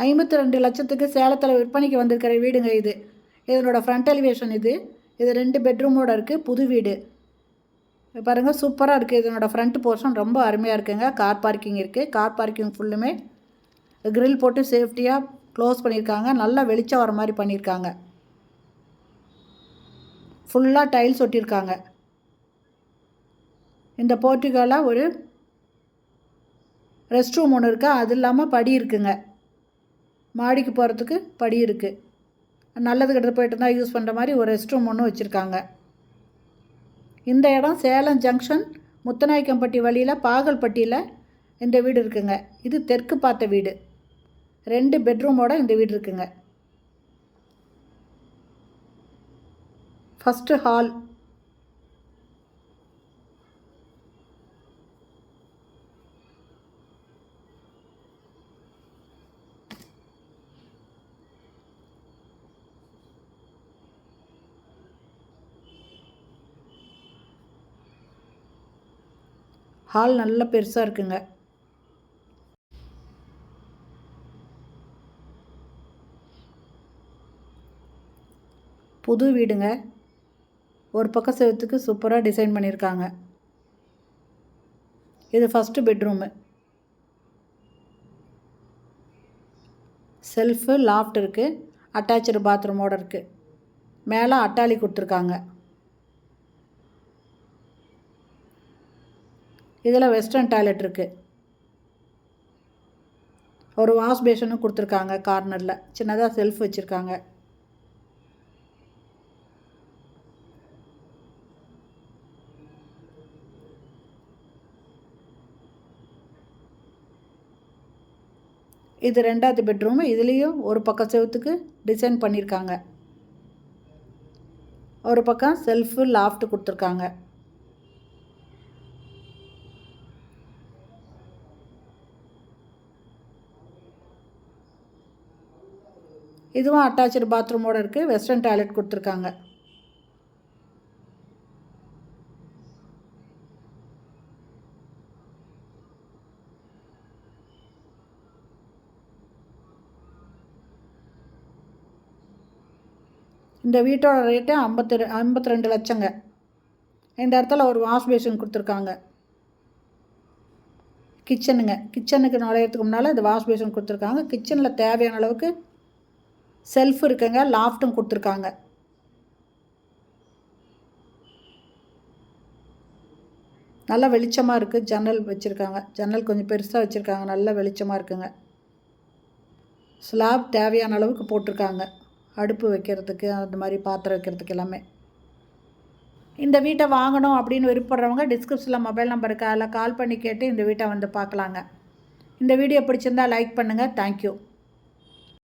52 லட்சத்துக்கு சேலத்தில் விற்பனைக்கு வந்திருக்கிற வீடுங்க இது. இதனோட ஃப்ரண்ட் எலிவேஷன் இது. இது 2 பெட்ரூமோடு இருக்குது. புது வீடு பாருங்கள், சூப்பராக இருக்குது. இதனோட ஃப்ரண்ட் போர்ஷன் ரொம்ப அருமையாக இருக்குங்க. கார் பார்க்கிங் இருக்குது. கார் பார்க்கிங் ஃபுல்லுமே கிரில் போட்டு சேஃப்டியாக க்ளோஸ் பண்ணியிருக்காங்க. நல்லா வெளிச்சம் வர மாதிரி பண்ணியிருக்காங்க. ஃபுல்லாக டைல்ஸ் ஒட்டியிருக்காங்க. இந்த போர்ட்டிகோவில் ஒரு ரெஸ்ட் ரூம் ஒன்று இருக்குது. அது இல்லாமல் படி இருக்குங்க. மாடிக்கு போகிறதுக்கு படி இருக்குது. நல்லது கெட்டது போய்ட்டு இருந்தால் யூஸ் பண்ணுற மாதிரி ஒரு ரெஸ்ட் ரூம் ஒன்று வச்சுருக்காங்க. இந்த இடம் சேலம் ஜங்ஷன் முத்தநாயக்கம்பட்டி வழியில் பாகல்பட்டியில் இந்த வீடு இருக்குங்க. இது தெற்கு பார்த்த வீடு. 2 பெட்ரூமோட இந்த வீடு இருக்குங்க. First hall. ஹால் நல்ல பெருசாக இருக்குங்க. புது வீடுங்க. ஒரு பக்கம் செவத்துக்கு சூப்பராக டிசைன் பண்ணியிருக்காங்க. இது ஃபஸ்ட்டு பெட்ரூமு. செல்ஃபு லாஃப்ட் இருக்குது. அட்டாச்சு பாத்ரூமோடு இருக்குது. மேலே அட்டாளி கொடுத்துருக்காங்க. இதில் வெஸ்டர்ன் டாய்லெட் இருக்குது. ஒரு வாஷ் பேஷனும் கொடுத்துருக்காங்க. கார்னரில் சின்னதாக செல்ஃப் வச்சுருக்காங்க. இது 2வது பெட்ரூமு. இதுலேயும் ஒரு பக்கம் செவத்துக்கு டிசைன் பண்ணியிருக்காங்க. ஒரு பக்கம் செல்ஃபு லாஃப்ட் கொடுத்துருக்காங்க. இதுவும் அட்டாச்சு பாத்ரூமோடு இருக்குது. வெஸ்டர்ன் டாய்லெட் கொடுத்துருக்காங்க. இந்த வீட்டோட ரேட்டு 52 லட்சங்க. இந்த இடத்துல ஒரு வாஷ் பேஷன் கொடுத்துருக்காங்க. கிச்சனுக்கு நுழையிறதுக்கு முன்னால் இந்த வாஷ் பேஷன் கொடுத்துருக்காங்க. கிச்சனில் தேவையான அளவுக்கு செல்ஃப் இருக்குங்க. லாஃப்ட்டும் கொடுத்துருக்காங்க. நல்லா வெளிச்சமாக இருக்குது. ஜன்னல் வச்சுருக்காங்க. ஜன்னல் கொஞ்சம் பெருசாக வச்சுருக்காங்க. நல்லா வெளிச்சமாக இருக்குங்க. ஸ்லாப் தேவையான அளவுக்கு போட்டிருக்காங்க. அடுப்பு வைக்கிறதுக்கு, அந்த மாதிரி பாத்திரம் வைக்கிறதுக்கு எல்லாமே. இந்த வீட்டை வாங்கணும் அப்படின்னு விருப்பப்படுறவங்க டிஸ்கிரிப்ஷனில் மொபைல் நம்பருக்கு அதில் கால் பண்ணி கேட்டு இந்த வீட்டை வந்து பார்க்கலாங்க. இந்த வீடியோ பிடிச்சிருந்தால் லைக் பண்ணுங்கள். தேங்க்யூ.